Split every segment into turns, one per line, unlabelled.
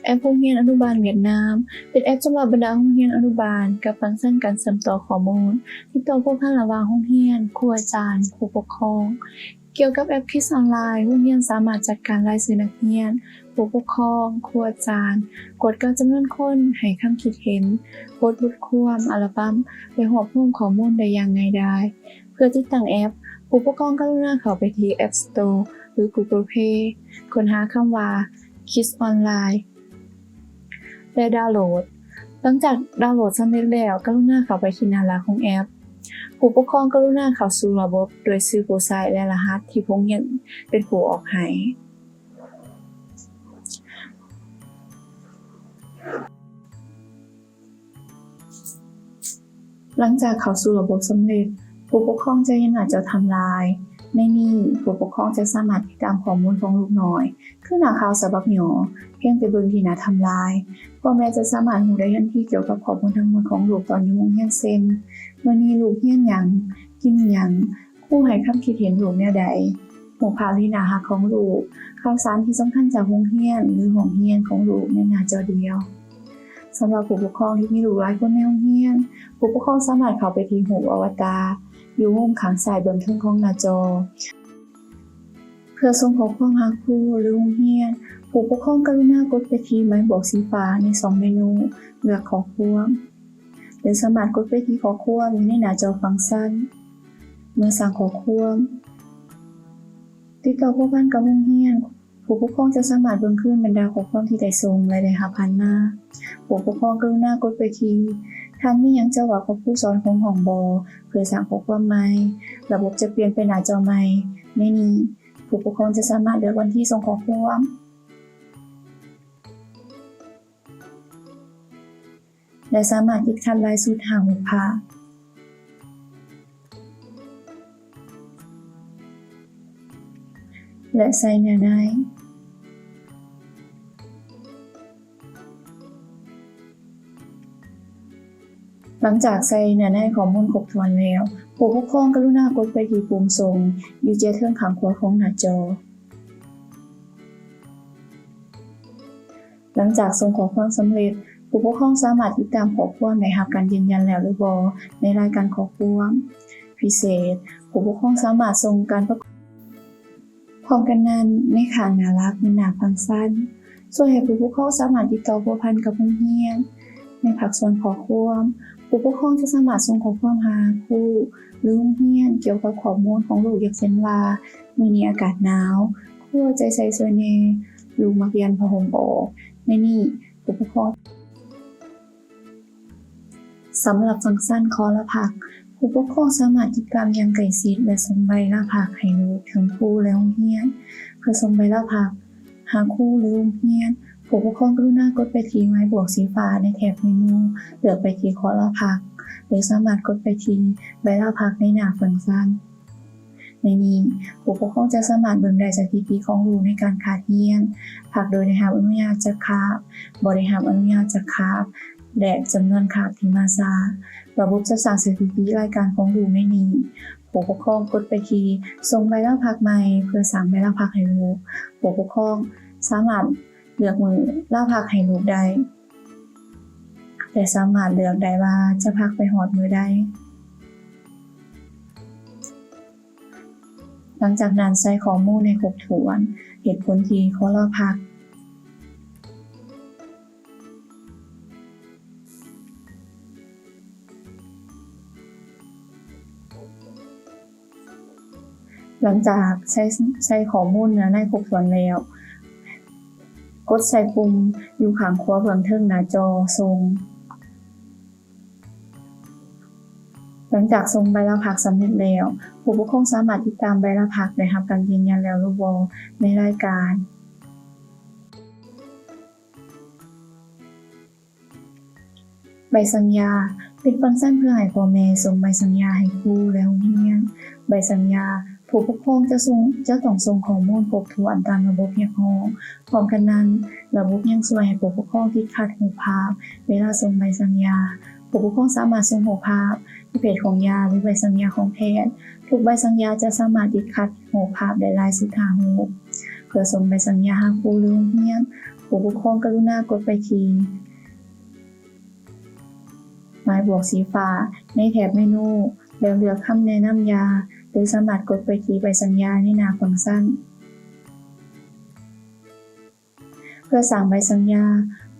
แอปโรงเรียนอนุบาลเวียดนามเป็นแอปสำหรับบรรดาโรงเรียนอนุบาลกับฟังก์ชันการเชื่อมต่อข้อมูลติดต่อผู้พันระหว่างโรงเรียนครูอาจารย์ผู้ปกครองเกี่ยวกับแอปคิดออนไลน์โรงเรียนสามารถจัดการรายชื่อนักเรียนผู้ปกครองครูอาจารย์กฎการจำนวนคนให้คำคิดเห็นโพสต์บทความอัลบั้มและรวบรวมข้อมูลได้อย่างง่ายดายเพื่อติดตั้งแอปผู้ปกครองกรุณาเข้าไปที่ App Store หรือ Google Play ค้นหาคำว่า Kids Online และดาวน์โหลดหลังจากดาวน์โหลดสำเร็จแล้วกรุณาเข้าไปที่หน้าหลักของแอปผู้ปกครองกรุณาเข้าสู่ระบบโดยชื่อผู้ใช้และรหัสที่โรงเรียนเป็นผู้ออกให้หลังจากเข้าสู่ระบบสำเร็จผู้ปกครองจะเห็นหน้าจอไทม์ไลน์ในนี้ผู้ปกครองจะสามารถติดตามข้อมูลของลูกน้อยคือหน้าข่าวฉบับย่อเพียงแต่เบิ่งที่หน้าไทม์ไลน์พ่อแม่จะสามารถรู้ได้ทันทีเกี่ยวกับข้อมูลทั้งหมดของลูกตอนอยู่โรงเรียนเช่นมื้อนี้ลูกเรียนหยังกินหยังครูให้คำคิดเห็นลูกแนวใดรูปภาพที่น่ารักของลูกข่าวสารที่สำคัญจากโรงเรียนหรือห้องเรียนของลูกในหน้าจอเดียวสำหรับผู้ปกครองที่มีลูกหลายคนในโรงเรียนผู้ปกครองสามารถเข้าไปที่รูปอวตารอยู่มุมข้างซ้ายเบื้องเทิงของหน้าจอเพื่อส่งข้อความหาครูหรือโรงเรียนผู้ปกครองกรุณากดไปที่ไม้บวกสีฟ้าใน2เมนูเลือกข้อความหรือสามารถกดไปที่ข้อความอยู่ในหน้าจอฟังก์ชันเมื่อสร้างข้อความติดต่อผู้พันกับโรงเรียนผู้ปกครองจะสามารถเบิ่งคืนบรรดาข้อความที่ได้ส่งและได้รับผ่านมาผู้ปกครองกรุณากดไปที่ท่านมีหยังจะเว้ากับผู้สอนของห้องบ่เพื่อสร้างข้อความใหม่ระบบจะเปลี่ยนไปหน้าจอใหม่ในนี้ผู้ปกครองจะสามารถเลือกวันที่ส่งข้อความและสามารถติดขัดลายสุดทางรูปภาพและใส่เนื้อในหลังจากใส่เนื้อในข้อมูลครบถ้วนแล้วผู้ปกครองกรุณากดไปที่ปุ่มส่งอยู่เทิงข้างขวาของหน้าจอหลังจากส่งข้อความสำเร็จผู้ปกครองสามารถติดตามข้อความได้รับการยืนยันแล้วหรือบ่ในรายการข้อความพิเศษผู้ปกครองสามารถส่งการพร้อมกันนั้นในข้างหน้าหลักในหน้าฟังก์ชันส่วนให้ผู้ปกครองสามารถติดต่อผัวพันกับโรงเรียนในภาคส่วนข้อความผู้ปกครองจะสามารถส่งข้อความหาครูหรือโรงเรียนเกี่ยวกับข้อมูลของลูกอย่างเช่นว่ามื้อนี้อากาศหนาวครูใจใส่เสื้อแหน่ลูกมักเรียนผ้าห่มออกในนี้ผู้ปกครองสำหรับฟังก์ชันขอละพักผู้ปกครองสามารถติดตามอย่างใกล้ชิดและส่งใบลาพักให้ลูกถึงครูและโรงเรียนเพื่อส่งใบลาพักหาครูหรือโรงเรียนผู้ปกครองกรุณากดไปที่ไม้บวกสีฟ้าในแถบเมนูเลือกไปที่ขอละพักหรือสามารถกดไปที่ใบลาพักในหน้าฟังก์ชันในนี้ผู้ปกครองจะสามารถเบิ่งได้สถิติของลูกในการขาดเรียนพักโดยได้รับอนุญาตจากคาบบ่ได้รับอนุญาตจากคาบและจำนวนคาบที่มาช้าระบบจะสร้างสถิติรายการของลูกในนี้ผู้ปกครองกดไปที่ส่งใบลาพักใหม่เพื่อสร้างใบลาพักให้ลูกผู้ปกครองสามารถเลือกมื้อลาพักให้ลูกได้และสามารถเลือกได้ว่าจะพักไปฮอดมื้อใดหลังจากนั้นใส่ข้อมูลให้ครบถ้วนเหตุผลที่ขอลาพักหลังจากใส่ข้อมูลในครบถ้วนแล้วกดใส่ปุ่มอยู่ข้างขวาเบื้องเทิงหน้าจอส่งหลังจากส่งใบลาพักสำเร็จแล้วผู้ปกครองสามารถติดตามใบลาพักได้รับการยืนยันแล้วหรือบ่ในรายการใบสัญญาเป็นฟังก์ชันเพื่อให้พ่อแม่ส่งใบสัญญาให้ครูและโรงเรียนใบสัญญาผู้ปกครองจะต้องส่งข้อมูลครบถ้วนตามระบบเรียกร้องพร้อมกันนั้นระบบยังช่วยให้ผู้ปกครองติดขัดรูปภาพเวลาส่งใบสัญญาผู้ปกครองสามารถส่งรูปภาพที่เพจของยาหรือใบสัญญาของแพทย์ทุกใบสัญญาจะสามารถติดขัดรูปภาพได้หลายสุดทางรูปเพื่อส่งใบสัญญาหาครูหรือโรงเรียนผ ผู้ปกครองกรุณากดไปที่ไม้บวกสีฟ้าในแถบเมนูแล้วเลือกคำแนะนำยาหรือสามารถกดไปที่ใบสัญญาในหน้าฟังก์ชันเพื่อสั่งใบสัญญา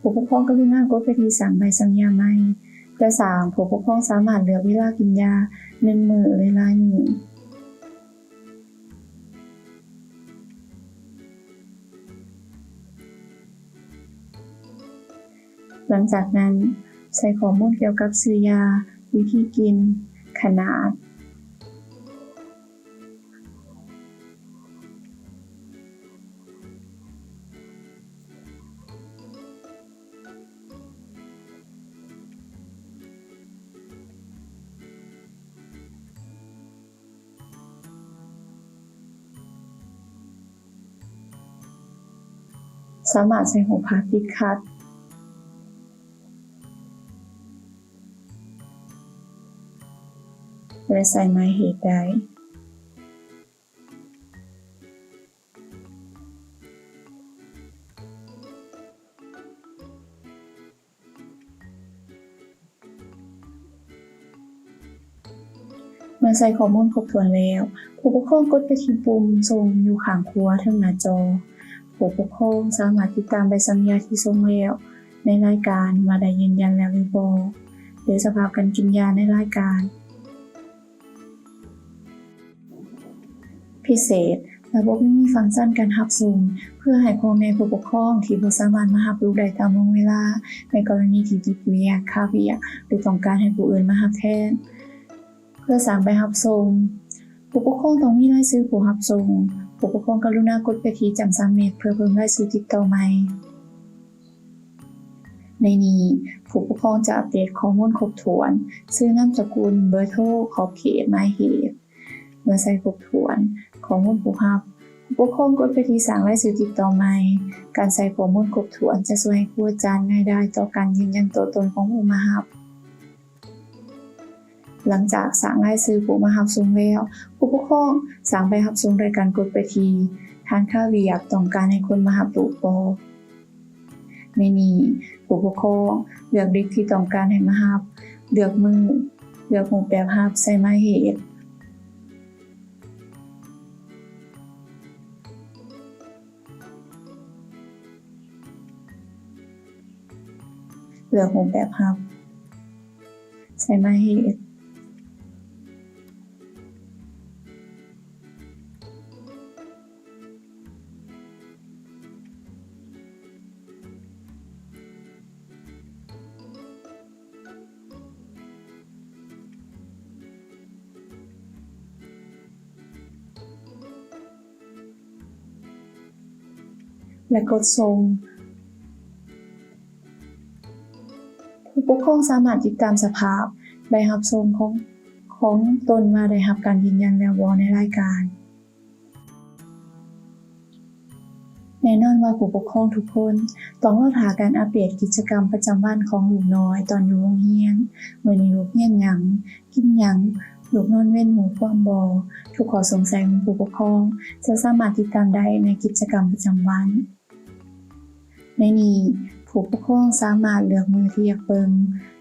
ผู้ปกครองกรุณากดไปที่สั่งใบสัญญาใหม่เพื่อสั่งผู้ปกครองสามารถเลือกเวลากินยา1 มื้อหรือหลายมื้อหลังจากนั้นใส่ข้อมูลเกี่ยวกับชื่อยาวิธีกินขนาดสามารถใส่หัวพาติดคัดและใส่หมายเหตุได้เมื่อใส่ข้อมูลครบถ้วนแล้วผู้ปกครองกดไปที่ปุ่มส่งอยู่ข้างขวาเทิงหน้าจอผู้ปกครองสามารถติดตามใบสัญญาที่ส่งแล้วในรายการว่าได้ยืนยันแล้วหรือบ่หรือสภาพการกินยาในรายการพิเศษระบบนี้มีฟังก์ชันการรับส่งเพื่อให้พ่อแม่ผู้ปกครองที่บ่สามารถมารับลูกได้ตามวงเวลาในกรณีที่ติดเวียกค่าเวียกหรือต้องการให้ผู้อื่นมารับแทนเพื่อสั่งใบรับส่งผู้ปกครองต้องมีรายชื่อผู้รับส่งผู้ปกครองกรุณากดไปที่จำซ้ำเม็ดเพื่อเพิ่มรายชื่อติดต่อใหม่ในนี้ผู้ปกครองจะอัปเดตข้อมูลครบถ้วนชื่อนามสกุลเบอร์โทรขอบเขตหมายเหตุเมื่อใส่ครบถ้วนข้อมูลผู้รับผู้ปกครองกดไปที่สร้างรายชื่อติดต่อใหม่การใส่ข้อมูลครบถ้วนจะช่วยให้ครูอาจารย์ง่ายได้ต่อการยืนยันตัวตนของผู้มารับหลังจากสร้างรายชื่อผู้มารับส่งแล้วผู้ปกครองสร้างใบรับส่งโดยการกดไปที่ฐานค่าเวียกต้องการให้คนมารับลูกบ่ในนี้ผู้ปกครองเลือกเด็กที่ต้องการให้มารับเลือกมื้อเลือกรูปแบบรับใส่หมายเหตุเลือกรูปแบบรับใส่หมายเหตุและกดส่งผู้ปกครองสามารถติดตามสภาพใบรับส่งของตนว่าได้รับการยืนยันแล้วบ่ในรายการแน่นอนว่าผู้ปกครองทุกคนต้องรอท่าการอัปเดตกิจกรรมประจำวันของลูกน้อยตอนอยู่โรงเรียนมื้อนี้ลูกเรียนหยังกินหยังลูกนอนเว้นหมู่ความบ่ทุกข้อสงสัยของผู้ปกครองจะสามารถติดตามได้ในกิจกรรมประจำวันในนี้ผู้ปกครองสามารถเลือกมื้อที่อยากเบิ่ง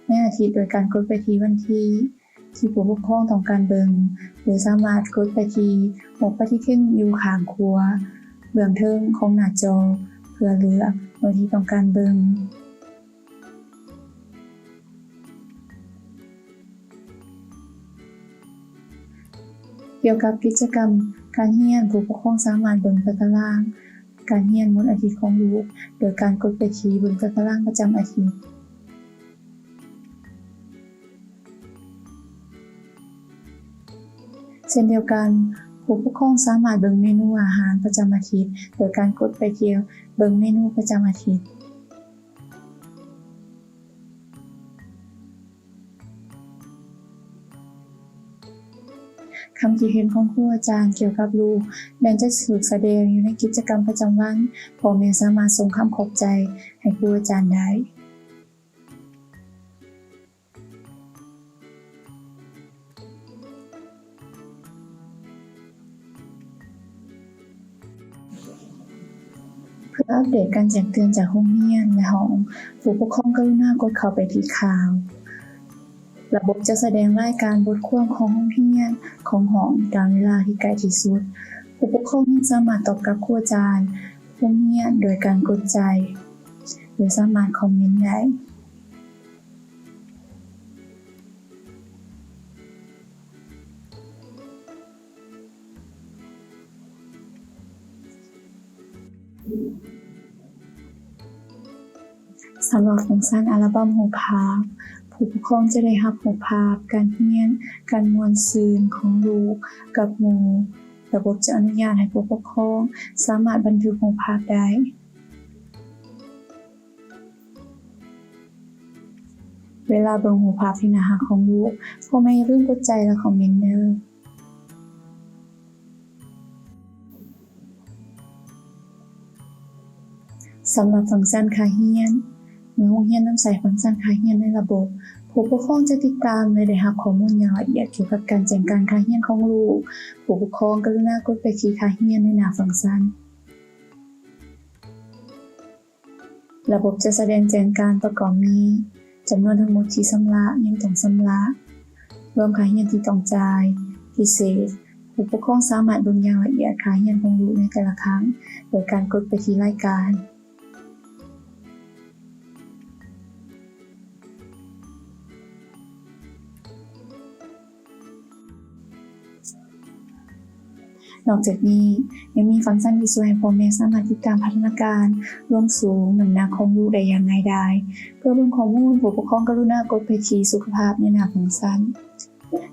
ในอาทิตย์โดยการกดไปที่วันที่ผู้ปกครองต้องการเบิ่งหรือสามารถกดไปที่หัวปฏิทินอยู่ข้างขวาเบื้องเทิงของหน้าจอเพื่อเลือกมื้อที่ต้องการเบิ่งเกี่ยวกับกิจกรรมการเรียนผู้ปกครองสามารถเบิ่งตารางการเรียนวันอาทิตย์ของลูกโดยการกดไปที่บนตารางประจำอาทิตย์เช่นเดียวกันผู้ปกครองสามารถเบิ่งเมนูอาหารประจำอาทิตย์โดยการกดไปที่เบิ่งเมนูประจำอาทิตย์คำคิดเห็นของครูอาจารย์เกี่ยวกับลูกแม้จะถูกแสดงอยู่ในกิจกรรมประจำวันพ่อแม่สามารถส่งคำขอบใจให้ครูอาจารย์ได้ เพื่ออัปเดตการแจ้งเตือนจากโรงเรียนและห้องผู้ปกครองกรุณากดเข้าไปที่ข่าวระบบจะแสดงรายการบทความของโรงเรียนของห้องตามเวลาที่ใกล้ที่สุดผู้ปกครองยังสามารถตอบกลับครูอาจารย์โรงเรียนโดยการกดใจหรือสามารถคอมเมนต์ได้สำหรับฟังก์ชันอัลบั้มรูปภาพผู้ปกครองจะได้รับรูปภาพการเรียนการม่วนซื่นของลูกกับหมู่ระบบจะอนุญาตให้ผู้ปกครองสามารถบันทึกรูปภาพได้เวลาเบิ่งรูปภาพที่น่ารักของลูกพ่อแม่อย่าลืมกดใจและคอมเมนต์เด้อสำหรับฟังก์ชันค่าเรียนเมื่อโรงเรียนนำใช้ฟังก์ชันค่าเรียนในระบบผู้ปกครองจะติดตามและได้รับข้อมูลอย่างละเอียดเกี่ยวกับการแจ้งการค่าเรียนของลูกผู้ปกครองกรุณากดไปที่ค่าเรียนในหน้าฟังก์ชันระบบจะแสดงแจ้งการประกอบมีจำนวนทั้งหมดที่ชำระยังต้องชำระรวมค่าเรียนที่ต้องจ่ายพิเศษผู้ปกครองสามารถเบิ่งอย่างละเอียดค่าเรียนของลูกในแต่ละครั้งโดยการกดไปที่รายการนอกจากนี้ยังมีฟังก์ชันที่ช่วยให้พ่อแม่สามารถติดตามพัฒนาการรวมสูงน้ำหนักของลูกได้อย่างง่ายดายเพื่อเบิ่งข้อมูลผู้ปกครองกรุณากดไปที่สุขภาพในหน้าฟังก์ชัน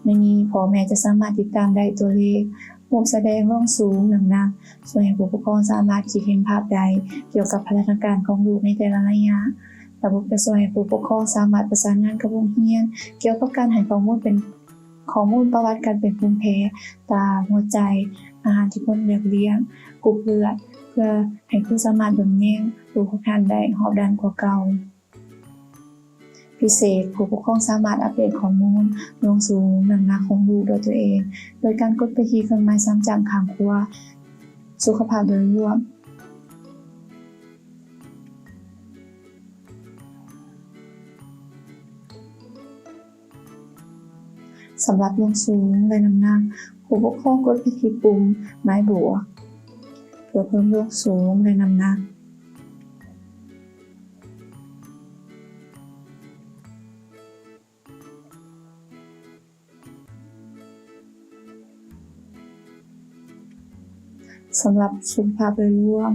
ในนี้พ่อแม่จะสามารถติดตามได้ตัวเลขรูปแสดงรวมสูงน้ำหนักช่วยให้ผู้ปกครองสามารถคิดเห็นภาพได้เกี่ยวกับพัฒนาการของลูกในแต่ละระยะระบบจะช่วยให้ผู้ปกครองสามารถประสานงานกับโรงเรียนเกี่ยวกับการให้ข้อมูลประวัติการเป็นภูมิแพ้ตาหัวใจอาหารที่คนเลือกเลี้ยงกรุ๊ปเลือดเพื่อให้ผู้สามารถเบิ่งแยงลูกของท่านได้รอบด้านกว่าเก่าพิเศษผู้ปกครองสามารถอัปเดตข้อมูลลงสู่น้ำหนักของลูกโดยตัวเองโดยการกดไปที่เครื่องหมายซ้ำจากข้างขวาสุขภาพโดยรวมสำหรับลงสูงและน้ำหนักผู้ปกครองกดไปที่ปุ่มไม้บวกเพื่อเพิ่มลงสูงและน้ำหนักสำหรับสุขภาพโดยรวม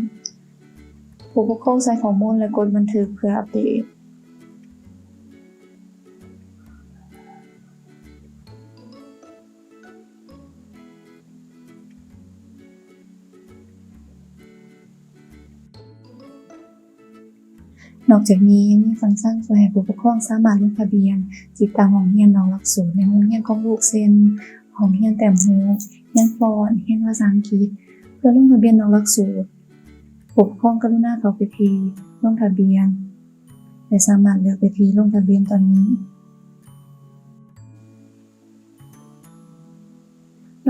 ผู้ปกครองใส่ข้อมูลและกดบันทึกเพื่ออัปเดตนอกจากนี้ยังมีฟังก์ชันช่วยให้ผู้ปกครองสามารถลงทะเบียนติดตามห้องเรียนนอกหลักสูตรในโรงเรียนของลูกเช่นห้องเรียนแต้มโฮเรียนฟอนต์เรียนภาษาอังกฤษเพื่อลงทะเบียนนอกหลักสูตรผู้ปกครองกรุณาเข้าไปที่ลงทะเบียนและสามารถเลือกไปที่ลงทะเบียนตอนนี้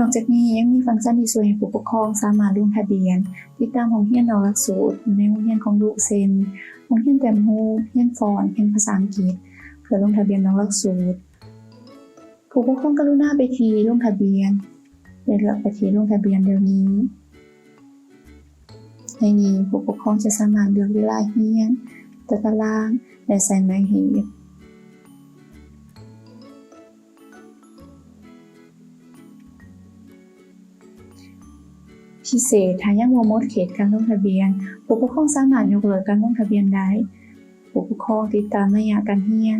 นอกจากนี้ยังมีฟังก์ชันที่ช่วยให้ผู้ปกครองสามารถลงทะเบียนติดตามห้องเรียนนอกหลักสูตรในโรงเรียนของลูกเช่นโรงเรียนแต้มโฮเรียนฟอนต์เรียนภาษาอังกฤษเพื่อลงทะเบียนนอกหลักสูตรผู้ปกครองกรุณาไปที่ลงทะเบียนและเลือกไปที่ลงทะเบียนเดี๋ยวนี้ในนี้ผู้ปกครองจะสามารถเลือกเวลาเรียนตารางและใส่หมายเหตุพิเศษถ้ายังบ่หมดเขตการลงทะเบียนผู้ปกครองสามารถยกเลิกการลงทะเบียนได้ผู้ปกครองติดตามระยะการเรียน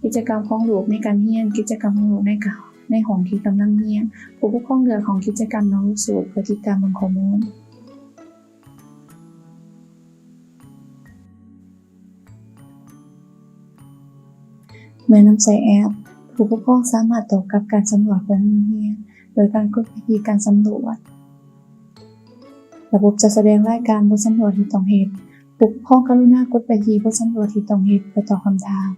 กิจกรรมของลูกในการเรียนกิจกรรมของลูกในห้องที่กำลังเรียนผู้ปกครองเลือกของกิจกรรมนอกหลักสูตรเพื่อติดตามข้อมูลเมื่อนำใช้แอปผู้ปกครองสามารถตอบกับการสำรวจของโรงเรียนโดยการกดไปที่การสำรวจระบบจะแสดงรายการบทสำรวจที่ต้องเฮ็ดผู้ปกครองกรุณากดไปที่บทสำรวจที่ต้องเฮ็ดเพื่อตอบคำถาม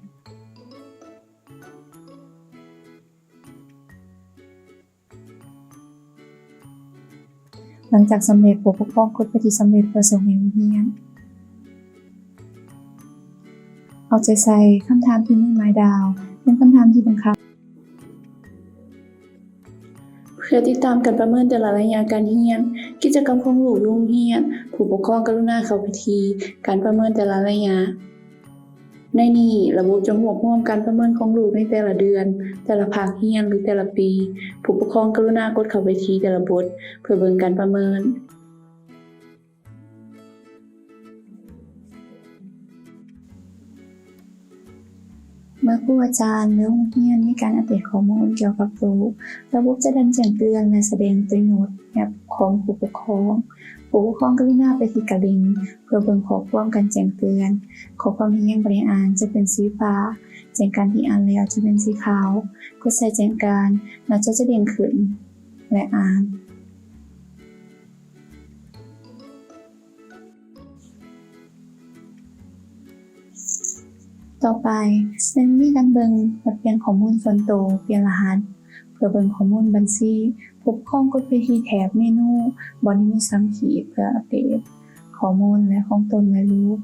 หลังจากสำเร็จผู้ปกครองกดไปที่สำเร็จเพื่อส่งให้โรงเรียนเอาใจใส่คำถามที่1หมายดาวเป็นคำถามที่บังคับเพื่อติดตามการประเมินแต่ละระยะการเรียนกิจกรรมของลูกโรงเรียนผู้ปกครองกรุณาเข้าไปที่การประเมินแต่ละระยะในนี้ระบบจะรวบรวมการประเมินของลูกในแต่ละเดือนแต่ละภาคเรียนหรือแต่ละปีผู้ปกครองกรุณากดเข้าไปที่แต่ละบทเพื่อเบิ่งการประเมินเมื่อครูอาจารย์หรือโรงเรียนมีการอัปเดตข้อมูลเกี่ยวกับลูกระบบจะแจ้งเตือนและแสดงตัวโน้ตแอปของผู้ปกครองกรุณาไปที่กระดิ่งเพื่อเบิ่งข้อความการแจ้งเตือนข้อความที่ยังบ่ได้อ่านจะเป็นสีฟ้าแจ้งการที่อ่านแล้วจะเป็นสีขาวกดใส่แจ้งการหน้าจอจะเด้งขึ้นและอ่านต่อไปเป็นวิธีการเบิ่งและเปลี่ยนข้อมูลส่วนตัวเปลี่ยนรหัสเพื่อเบิ่งข้อมูลบัญชีผู้ปกครองกดไปที่แถบเมนูบนที่มี3ขีดเพื่ออัปเดตข้อมูลและของตนและลูก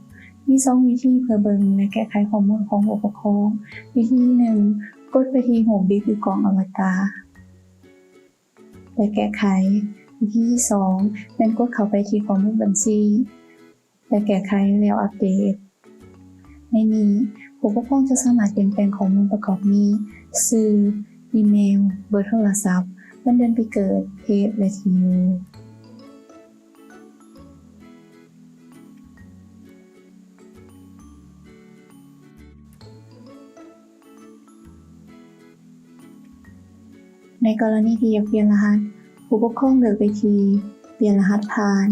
มี2วิธีเพื่อเบิ่งและแก้ไขข้อมูลของผู้ปกครองวิธี1กดไปที่โฮมบิ๊กหรือกล่องอวตารและแก้ไขวิธีที่2เป็นกดเข้าไปที่ข้อมูลบัญชีและแก้ไขแล้วอัปเดตในนี้ผู้ปกครองจะสามารถเปลี่ยนแปลงข้อมูลประกอบมีชื่ออีเมลเบอร์โทรศัพท์วันเดือนปีเกิดเพศและที่อยู่ในกรณีที่อยากเปลี่ยนรหัสผู้ปกครองเลือกไปที่เปลี่ยนรหัสผ่าน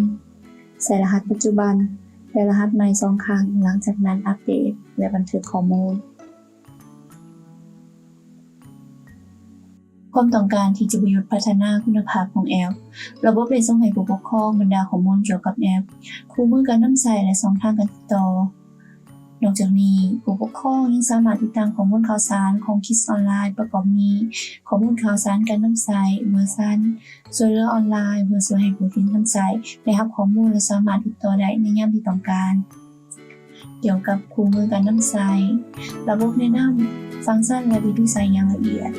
ใส่รหัสปัจจุบันและรหัสใหม่2ครั้งหลังจากนั้นอัปเดตและบันทึกข้อมูลความต้องการที่จะประยุกต์พัฒนาคุณภาพของแอประบบได้ส่งให้ผู้ปกครองบรรดาข้อมูลเกี่ยวกับแอปคู่มือการนำใช้และช่องทางการติดต่อนอกจากนี้ผู้ปกครองยังสามารถติดตามข้อมูลข่าวสารของ Kids ออนไลน์ประกอบมีข้อมูลข่าวสารการนำใช้เวอร์ชันช่วยเหลือออนไลน์เพื่อช่วยให้ผู้ที่นำใช้ได้รับข้อมูลและสามารถติดต่อได้ในยามที่ต้องการเกี่ยวกับคู่มือการนำใช้ระบบแนะนำฟังก์ชันและวิธีใช้อย่างละเอียด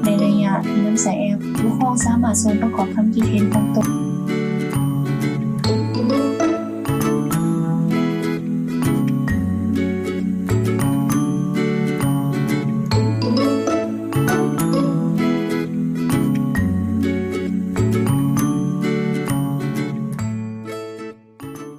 ในระยะที่นำใช้แอปผู้ปกครองสามารถส่งประกอบความคิดเห็นของตน